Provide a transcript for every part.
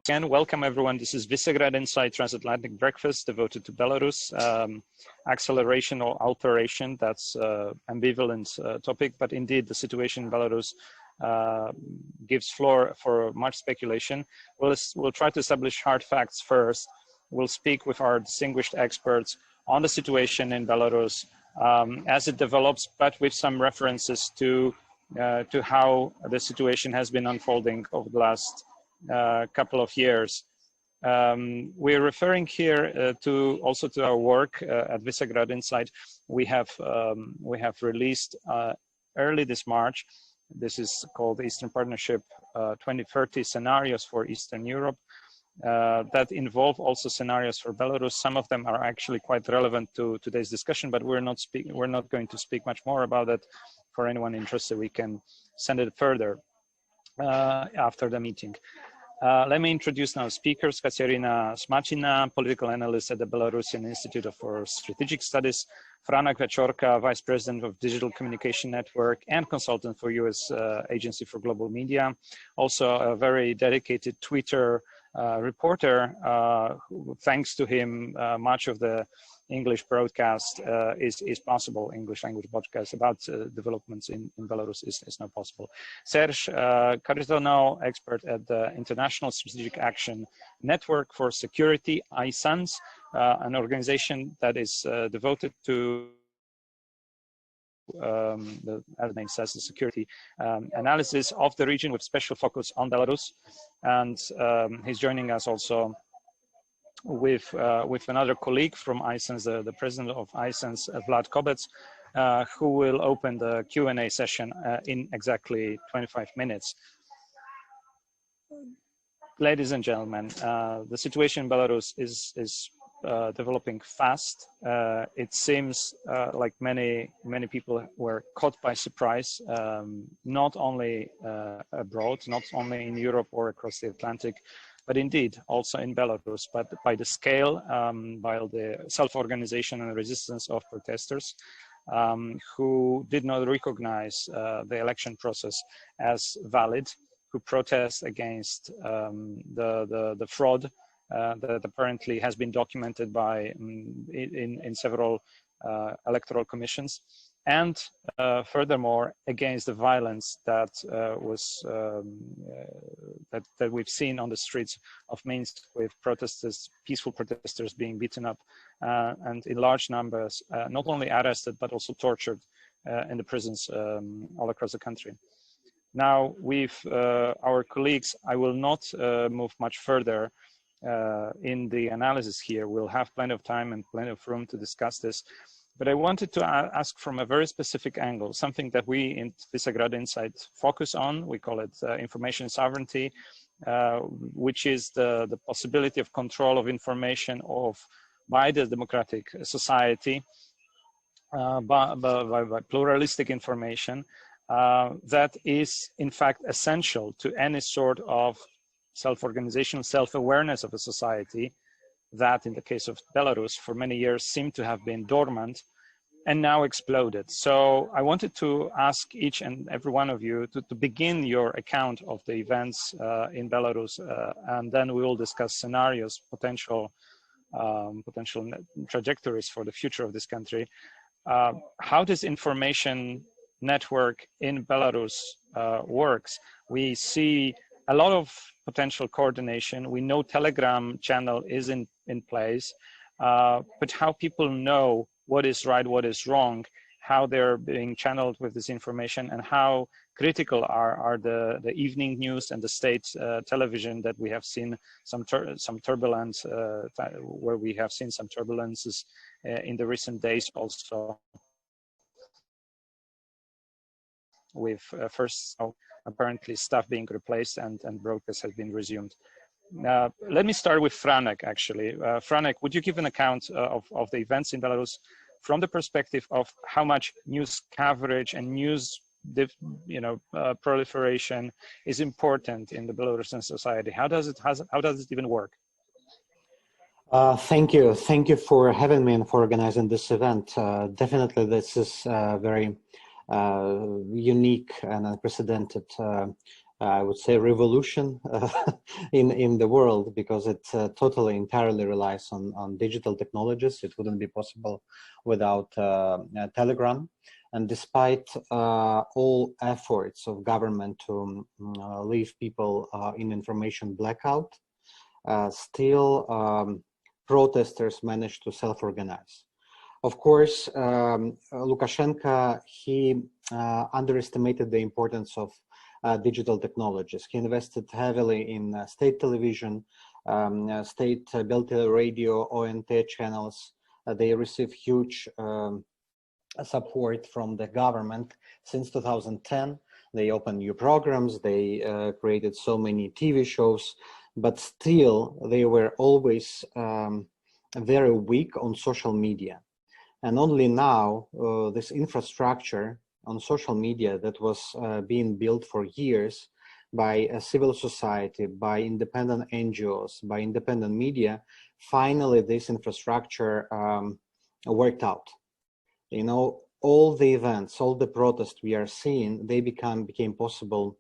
Again, welcome everyone. This is Visegrad Insight Transatlantic Breakfast devoted to Belarus. Acceleration or alteration, that's ambivalent topic, but indeed the situation in Belarus gives floor for much speculation. We'll try to establish hard facts first. We'll speak with our distinguished experts on the situation in Belarus as it develops, but with some references to how the situation has been unfolding over the last couple of years. We're referring here also to our work at Visegrad Insight. We have released early this March. This is called Eastern Partnership 2030 Scenarios for Eastern Europe. That involve also scenarios for Belarus. Some of them are actually quite relevant to today's discussion, but we're not going to speak much more about it. For anyone interested, we can send it further after the meeting. Let me introduce now speakers. Katsiaryna, Shmatsina, political analyst at the Belarusian Institute for Strategic Studies. Franak, Viačorka, vice president of Digital Communication Network and consultant for U.S. Agency for Global Media. Also a very dedicated Twitter reporter. Thanks to him, much of the English broadcast is possible. English language broadcast about developments in Belarus is now possible. Serge, Kharytonau, expert at the International Strategic Action Network for Security, iSANS, an organization that is devoted to as the name says, the security analysis of the region with special focus on Belarus. And he's joining us also with another colleague from iSANS, the president of iSANS, Vlad Kobec, who will open the Q&A session in exactly 25 minutes. Ladies and gentlemen, the situation in Belarus is developing fast. It seems like many people were caught by surprise, not only abroad, not only in Europe or across the Atlantic, but indeed also in Belarus, but by the scale, by the self-organization and resistance of protesters who did not recognize the election process as valid, who protest against the fraud that apparently has been documented by in several electoral commissions, and furthermore against the violence that that we've seen on the streets of Minsk, with protesters, peaceful protesters being beaten up and in large numbers, not only arrested but also tortured in the prisons all across the country. Now, with our colleagues, I will not move much further in the analysis here. We'll have plenty of time and plenty of room to discuss this. But I wanted to ask from a very specific angle, something that we in Visegrad Insight focus on. We call it information sovereignty, which is the possibility of control of information by the democratic society, by pluralistic information that is in fact essential to any sort of self-organization, self-awareness of a society that, in the case of Belarus, for many years seemed to have been dormant and now exploded. So I wanted to ask each and every one of you to begin your account of the events in Belarus, and then we will discuss scenarios, potential trajectories for the future of this country. How this information network in Belarus works. We see a lot of potential coordination. We know Telegram channel is in place, but how people know what is right, what is wrong, how they're being channeled with this information, and how critical are the evening news and the state television that we have seen some turbulence, where we have seen some turbulences in the recent days also, with first apparently staff being replaced and broadcast has been resumed. Let me start with Franak, actually. Franak, would you give an account of the events in Belarus from the perspective of how much news coverage and news proliferation is important in the Belarusian society? How does it even work? Thank you for having me and for organizing this event. Definitely, this is very unique and unprecedented I would say, revolution in the world, because it totally entirely relies on digital technologies. It wouldn't be possible without Telegram. And despite all efforts of government to leave people in information blackout, still protesters managed to self-organize. Of course, Lukashenko, he underestimated the importance of digital technologies. He invested heavily in state television, state Beltele radio, ONT channels. They receive huge support from the government since 2010. They opened new programs, they created so many TV shows, but still they were always very weak on social media. And only now, this infrastructure on social media that was being built for years by civil society, by independent NGOs, by independent media, finally this infrastructure worked out. You know, all the events, all the protests we are seeing, they became possible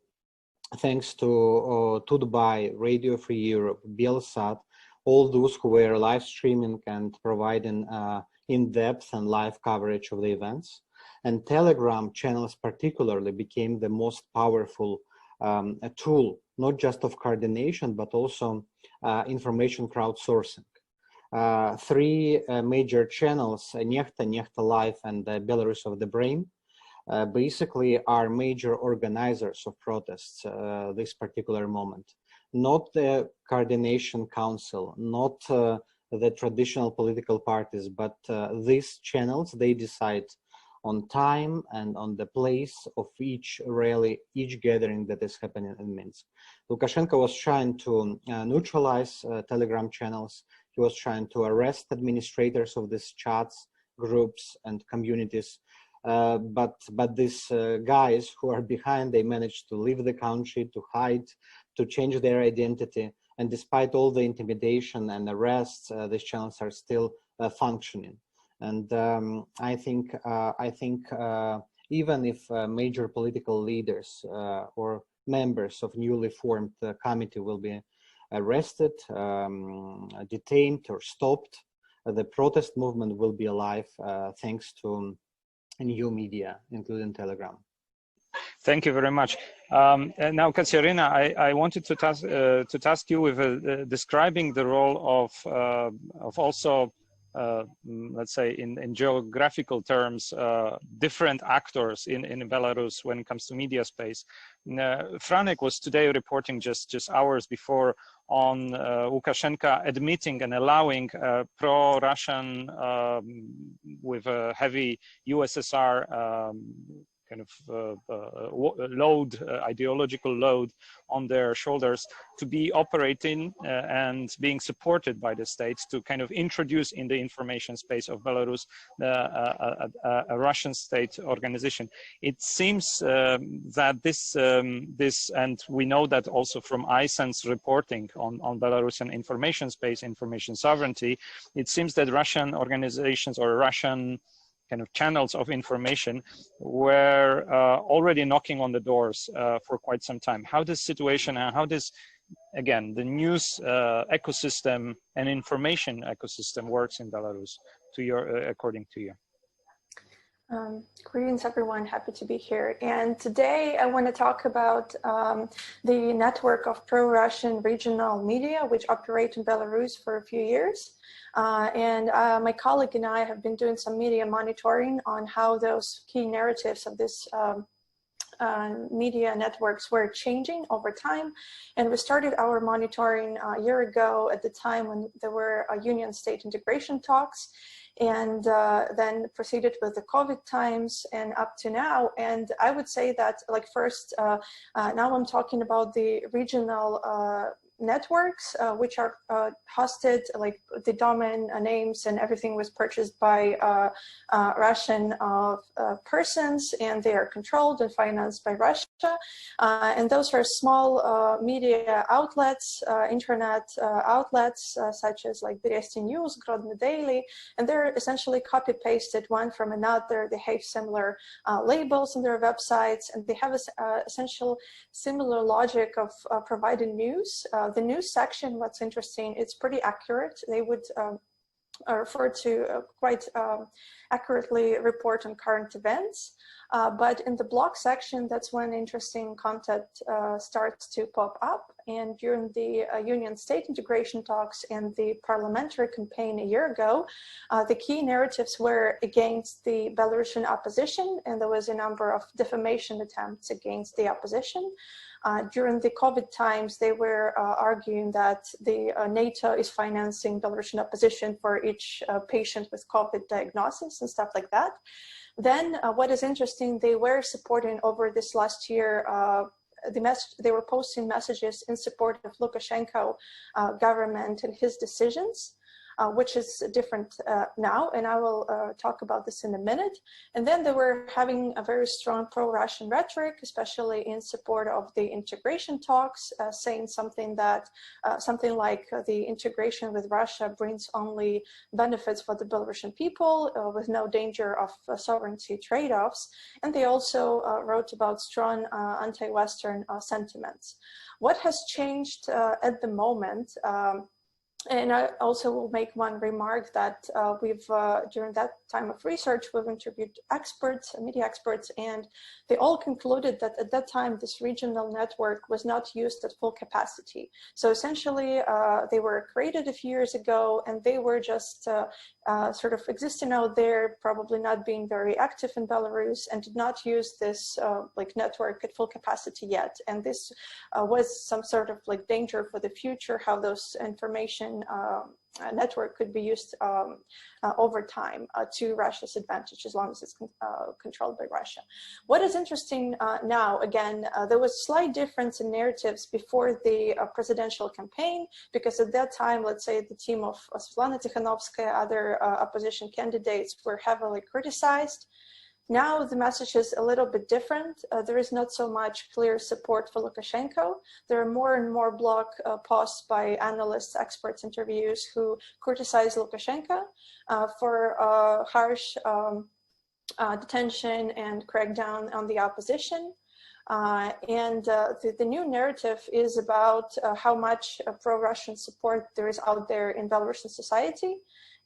thanks to Dubai, Radio Free Europe, Belsat, all those who were live streaming and providing in-depth and live coverage of the events. And Telegram channels particularly became the most powerful tool, not just of coordination, but also information crowdsourcing. Three major channels, Nechta Live, and Belarus of the Brain, basically are major organizers of protests this particular moment. Not the coordination council, not the traditional political parties, but these channels, they decide on time and on the place of each rally, each gathering that is happening in Minsk. Lukashenko was trying to neutralize Telegram channels. He was trying to arrest administrators of these chats, groups, and communities. But these guys who are behind, they managed to leave the country, to hide, to change their identity. And despite all the intimidation and arrests, these channels are still functioning. And I think even if major political leaders or members of newly formed committee will be arrested, detained, or stopped, the protest movement will be alive thanks to new media, including Telegram. Thank you very much. And now, Katsiaryna, I wanted to task you with describing the role of also, let's say, in geographical terms, different actors in Belarus when it comes to media space. Franak was today reporting just hours before on Lukashenko admitting and allowing pro-Russian with a heavy USSR kind of load, ideological load on their shoulders to be operating and being supported by the state to kind of introduce in the information space of Belarus a Russian state organization. It seems that this, and we know that also from iSANS reporting on Belarusian information space, information sovereignty, it seems that Russian organizations or Russian kind of channels of information were already knocking on the doors for quite some time. How this situation and how this, again, the news ecosystem and information ecosystem works in Belarus, according to you? Greetings, everyone. Happy to be here. And today I want to talk about the network of pro-Russian regional media, which operate in Belarus for a few years. My colleague and I have been doing some media monitoring on how those key narratives of this media networks were changing over time. And we started our monitoring a year ago at the time when there were union state integration talks, and then proceeded with the COVID times and up to now. And I would say that, like, first, now I'm talking about the regional networks, which are hosted, like the domain names and everything was purchased by Russian persons, and they are controlled and financed by Russia. And those are small media outlets, internet outlets, such as like Beresti News, Grodno Daily, and they're essentially copy-pasted one from another. They have similar labels on their websites, and they have essential similar logic of providing news. The news section, what's interesting, it's pretty accurate. They would refer to quite accurately report on current events. But in the blog section, that's when interesting content starts to pop up. And during the Union-State integration talks and the parliamentary campaign a year ago, the key narratives were against the Belarusian opposition, and there was a number of defamation attempts against the opposition. During the COVID times, they were arguing that the NATO is financing Belarusian opposition for each patient with COVID diagnosis and stuff like that. Then what is interesting, they were supporting over this last year, they were posting messages in support of Lukashenko government and his decisions. Which is different now, and I will talk about this in a minute. And then they were having a very strong pro-Russian rhetoric, especially in support of the integration talks, saying something that, something like the integration with Russia brings only benefits for the Belarusian people with no danger of sovereignty trade-offs. And they also wrote about strong anti-Western sentiments. What has changed at the moment, and I also will make one remark that during that time of research, we've interviewed experts, media experts, and they all concluded that at that time, this regional network was not used at full capacity. So essentially, they were created a few years ago, and they were just sort of existing out there, probably not being very active in Belarus, and did not use this like network at full capacity yet. And this was some sort of like danger for the future, how those information network could be used over time to Russia's advantage, as long as it's controlled by Russia. What is interesting now, again, there was a slight difference in narratives before the presidential campaign, because at that time, let's say the team of Svetlana Tikhanovskaya, other opposition candidates were heavily criticized. Now the message is a little bit different. There is not so much clear support for Lukashenko. There are more and more blog posts by analysts, experts, interviews who criticize Lukashenko for harsh detention and crackdown on the opposition. The new narrative is about how much pro-Russian support there is out there in Belarusian society.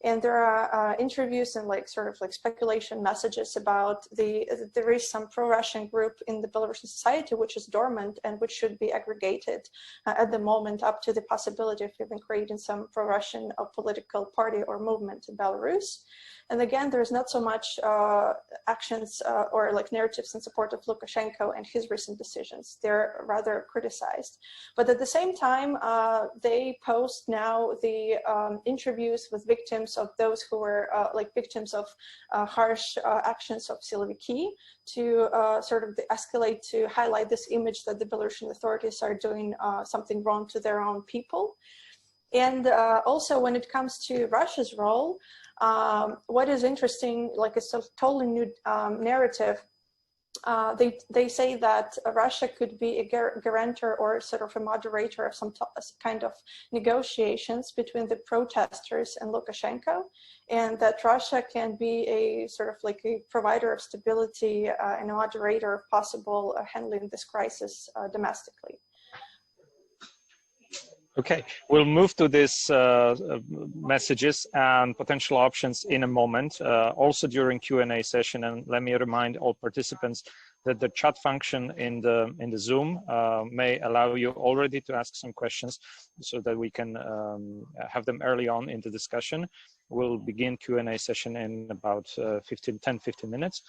And there are interviews and like sort of like speculation messages about there is some pro-Russian group in the Belarusian society which is dormant and which should be aggregated at the moment, up to the possibility of even creating some pro-Russian political party or movement in Belarus. And again, there's not so much actions or like narratives in support of Lukashenko and his recent decisions. They're rather criticized. But at the same time, they post now the interviews with victims of those who were like victims of harsh actions of Siloviki to sort of escalate, to highlight this image that the Belarusian authorities are doing something wrong to their own people. And also when it comes to Russia's role, what is interesting, like it's a totally new narrative. They say that Russia could be a guarantor or sort of a moderator of some kind of negotiations between the protesters and Lukashenko, and that Russia can be a sort of like a provider of stability and a moderator of possible handling this crisis domestically. Okay, we'll move to these messages and potential options in a moment, also during Q&A session. And let me remind all participants that the chat function in the Zoom may allow you already to ask some questions so that we can have them early on in the discussion. We'll begin Q&A session in about 10-15 minutes.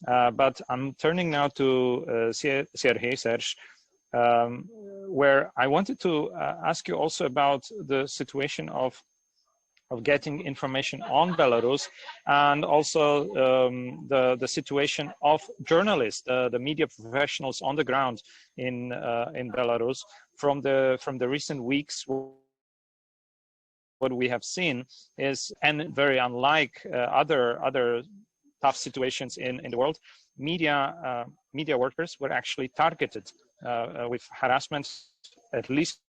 But I'm turning now to Serge, where I wanted to ask you also about the situation of getting information on Belarus, and also the situation of journalists, the media professionals on the ground in Belarus. from the recent weeks, what we have seen is, and very unlike other tough situations in the world, media workers were actually targeted with harassment, at least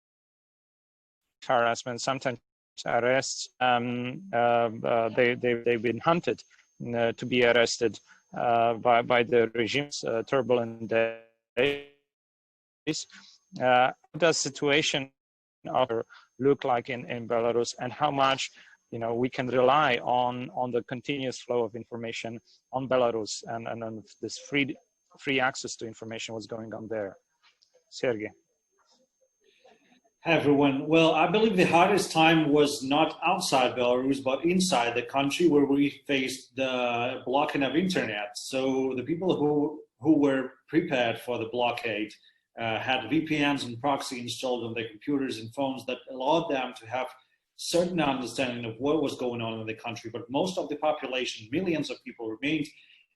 harassment, sometimes arrests. They've been hunted to be arrested by the regime's turbulent days. How does situation look like in Belarus, and how much we can rely on the continuous flow of information on Belarus and on this free access to information, what's going on there? Serge. Hi, everyone. Well, I believe the hardest time was not outside Belarus, but inside the country, where we faced the blocking of internet. So the people who were prepared for the blockade had VPNs and proxy installed on their computers and phones that allowed them to have certain understanding of what was going on in the country. But most of the population, millions of people, remained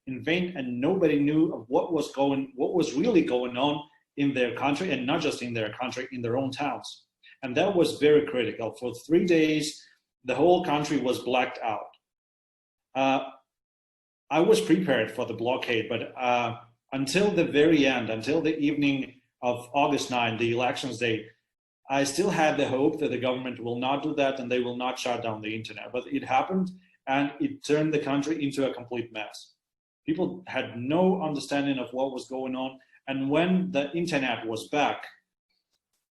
in vain, and nobody knew of what was really going on in their country, and not just in their country, in their own towns. And that was very critical. For 3 days, the whole country was blacked out. I was prepared for the blockade, but until the very end, until the evening of August 9, the elections day, I still had the hope that the government will not do that and they will not shut down the internet. But it happened, and it turned the country into a complete mess. People had no understanding of what was going on. And when the internet was back,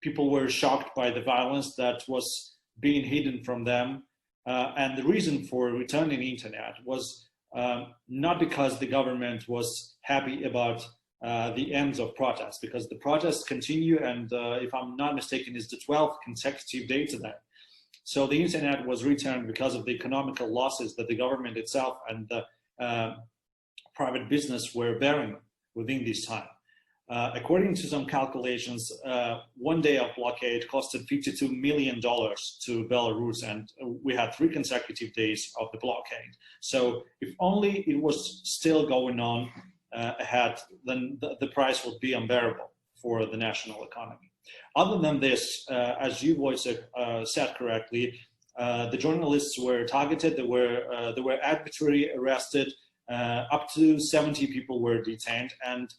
people were shocked by the violence that was being hidden from them. And the reason for returning the internet was not because the government was happy about the ends of protests, because the protests continue, and if I'm not mistaken, it's the 12th consecutive day to that. So the internet was returned because of the economical losses that the government itself and the private business were bearing within this time. According to some calculations, 1 day of blockade costed $52 million to Belarus, and we had 3 consecutive days of the blockade. So if only it was still going on ahead, then the price would be unbearable for the national economy. Other than this, as you, Wojciech, said correctly, the journalists were targeted. They were arbitrarily arrested. Up to 70 people were detained, and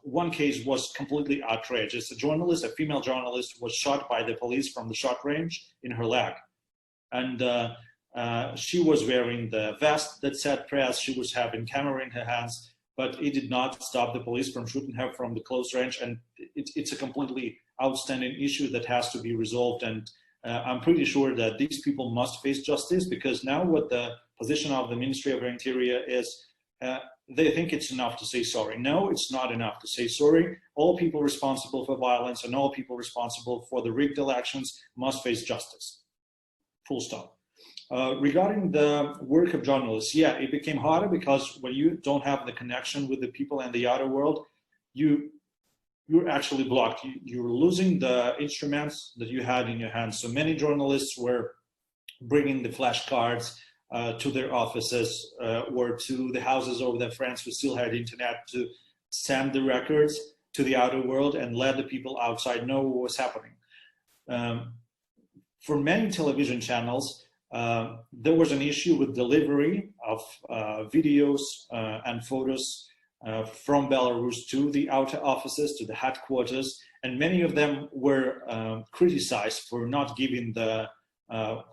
one case was completely outrageous. A journalist, a female journalist, was shot by the police from the shot range in her leg. And she was wearing the vest that said press. She was having camera in her hands, but it did not stop the police from shooting her from the close range. And it's a completely outstanding issue that has to be resolved. And I'm pretty sure that these people must face justice, because now what the position of the Ministry of Interior is, they think it's enough to say sorry. No, it's not enough to say sorry. All people responsible for violence and all people responsible for the rigged elections must face justice. Full stop. Regarding the work of journalists, yeah, it became harder because when you don't have the connection with the people in the outer world, you're actually blocked. You're losing the instruments that you had in your hands. So many journalists were bringing the flashcards to their offices or to the houses of their friends who still had internet to send the records to the outer world and let the people outside know what was happening. For many television channels, there was an issue with delivery of videos and photos from Belarus to the outer offices, to the headquarters, and many of them were criticized for not giving the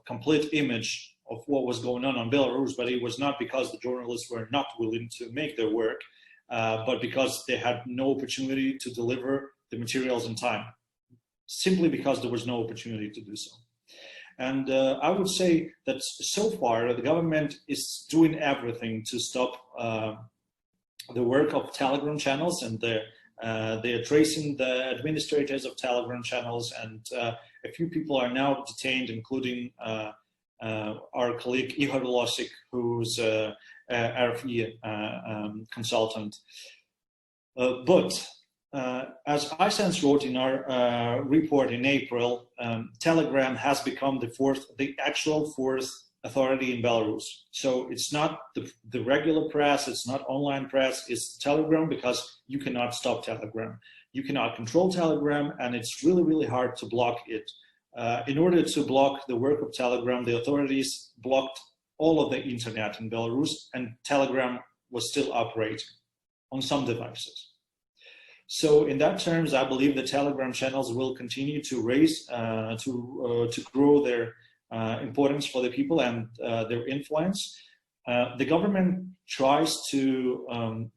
complete image of what was going on Belarus, but it was not because the journalists were not willing to make their work, but because they had no opportunity to deliver the materials in time, simply because there was no opportunity to do so. And I would say that so far the government is doing everything to stop the work of Telegram channels, and they are tracing the administrators of Telegram channels, and a few people are now detained, including our colleague Ihor Losik, who's a RFE consultant. But as iSANS wrote in our report in April, Telegram has become the actual fourth authority in Belarus. So it's not the regular press, it's not online press, it's Telegram, because you cannot stop Telegram. you cannot control Telegram, and it's really, really hard to block it. In order to block the work of Telegram, the authorities blocked all of the internet in Belarus, and Telegram was still operating on some devices. So in that terms, I believe the Telegram channels will continue to raise, to grow their importance for the people and their influence. The government tries to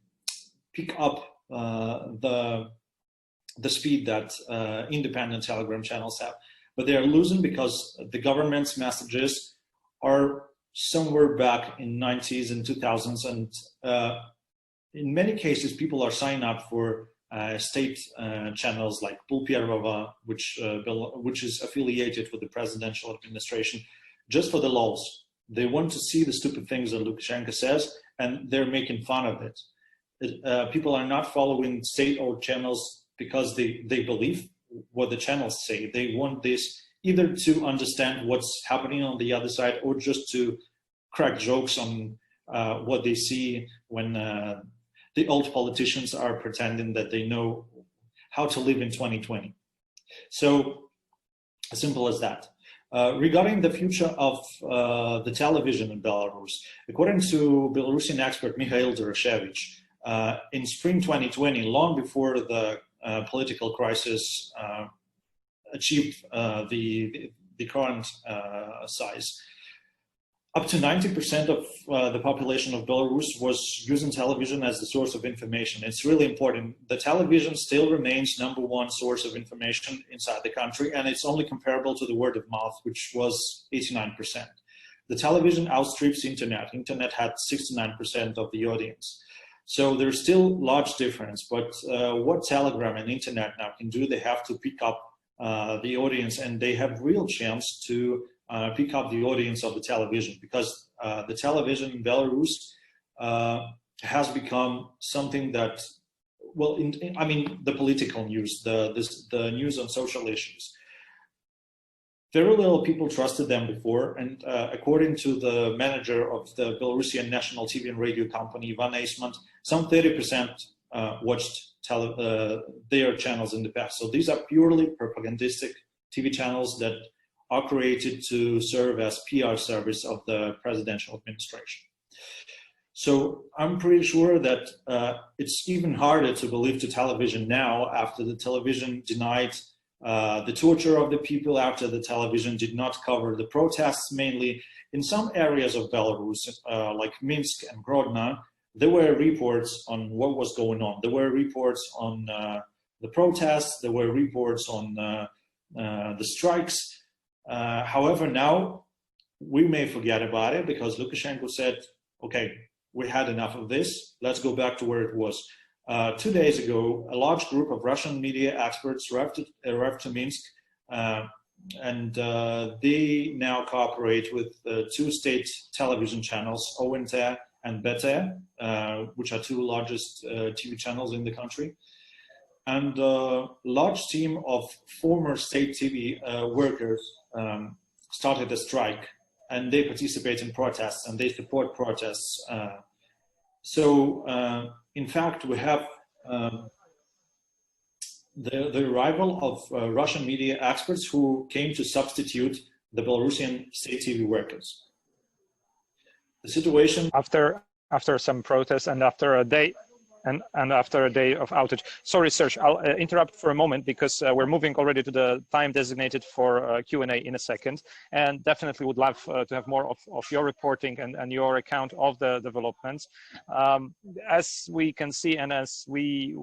pick up the speed that independent Telegram channels have, but they are losing because the government's messages are somewhere back in 90s and 2000s, and in many cases people are signing up for state channels like Pulpierova, which is affiliated with the presidential administration, just for the lulz. They want to see the stupid things that Lukashenko says, and they're making fun of it. People are not following state-owned channels because they believe what the channels say. They want this either to understand what's happening on the other side, or just to crack jokes on what they see when the old politicians are pretending that they know how to live in 2020. So, as simple as that. Regarding the future of the television in Belarus, according to Belarusian expert Mikhail Doroshevich, in spring 2020, long before the political crisis achieved the current size, up to 90% of the population of Belarus was using television as the source of information. It's really important. The television still remains #1 source of information inside the country, and it's only comparable to the word of mouth, which was 89%. The television outstrips internet. Internet had 69% of the audience. So there's still large difference, but what Telegram and internet now can do, they have to pick up the audience, and they have real chance to pick up the audience of the television, because the television in Belarus has become something that, well, I mean, the political news, the news on social issues. Very little people trusted them before, and according to the manager of the Belarusian national TV and radio company, Ivan Eisman, some 30% watched their channels in the past. So these are purely propagandistic TV channels that are created to serve as PR service of the presidential administration. So I'm pretty sure that it's even harder to believe to television now, after the television denied the torture of the people, after the television did not cover the protests. Mainly in some areas of Belarus, like Minsk and Grodno, there were reports on what was going on. There were reports on the protests, there were reports on the strikes. However, now we may forget about it, because Lukashenko said, okay, we had enough of this, let's go back to where it was. 2 days ago, a large group of Russian media experts arrived to Minsk, and they now cooperate with 2 state television channels, ONT and BT, which are 2 largest TV channels in the country. And a large team of former state TV workers started a strike, and they participate in protests, and they support protests. In fact, we have the arrival of Russian media experts who came to substitute the Belarusian state TV workers. The situation after some protests and after a day. And after a day of outage. Sorry, Serge, I'll interrupt for a moment, because we're moving already to the time designated for Q&A in a second, and definitely would love to have more of your reporting and your account of the developments. As we can see, and as we